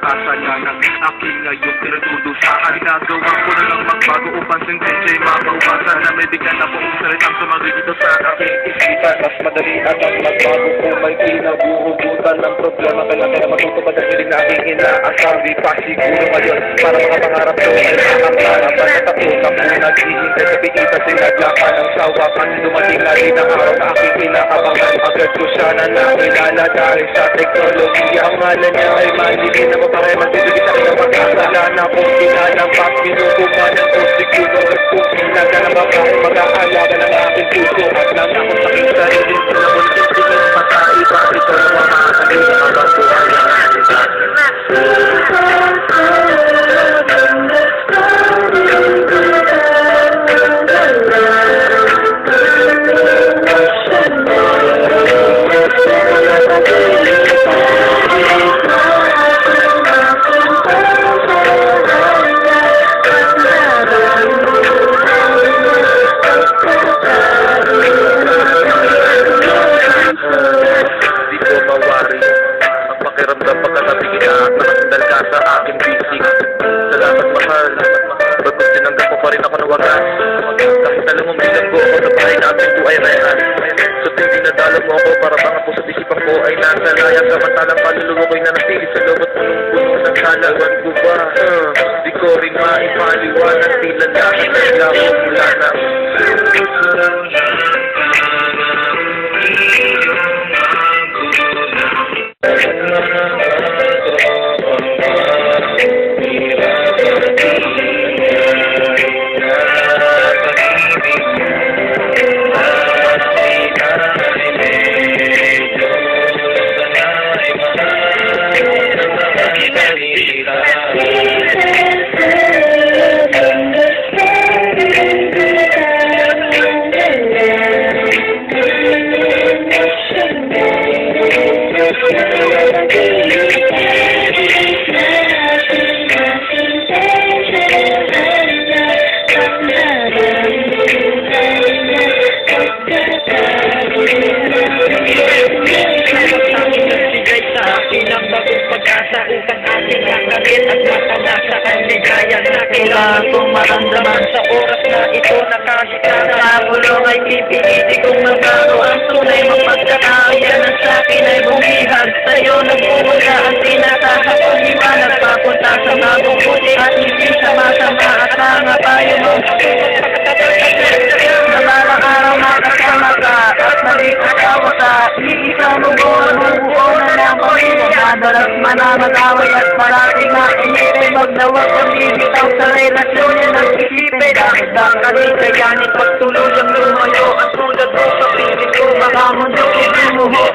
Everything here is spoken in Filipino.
kasalanan aking ngayong pinagdudusahan. Ginagawa ko na lang magbago upang sentensya mabawasan na may bigyan na buong salitang sumarito sa aking isipan. Mas madali at ang magbago kung may kinabuhugutan ng problema. Kailangan matutupad ang hiling na aking inaasal. Di pa siguro ngayon para mga pangarap ko ay makakala. Pagkatapos ako naghihintay sa bigita sinadyakan ng sawakan. Dumating na rin ang araw na aking kinakabangan. Agad ko siya na nakilala dahil sa teknolohiya. Ang ngalan niya ay maligin na mapahay magbibigay sa kanyang pagkakala na kung pinalampak pinukuman ng siguro kung pinaga na mabahay mag-aalaga ng aking puso at lang ako sa aking sarili sa nabuntis tingin patay ba ito na makakali na habang buhay ang aking pakiramdam pagkatabi kita at nakasandal ka sa aking bisig. Salamat mahal, bagos tinanggap mo pa rin ako na wagas. Kahit alam mo bilanggo ako sa bahay natin po ay rehan. Sa hindi nadala mo ako para bang ako sa isipan ko ay nasa laya. Samantalang kaluluwa ko'y nanatili sa loob at punong-puno ng kalawan ko ba? Di ko rin maipaliwanag tila lang ay labo mula na. Kailangan kong maramdaman sa oras na ito na kahit nakabulong ay pipilitin kong magbago ang tunay mapagkakaya na sa akin ay bumihag sa'yo nagpumula ang tinatahakong liwanag papunta sa bagong puti at hindi sa masama at mga payo mo na balang araw makasama ka at malikatawa ka iisa mo buwan mo buo na lang pamilya madalas manamag-away at parating na inipay magnawag ang bibitaw sa relasyon niya nag-isipin dahil dahil kayanin pagtuluyang lumayo at sulat mo sa pilit ko baka mundo ibumuho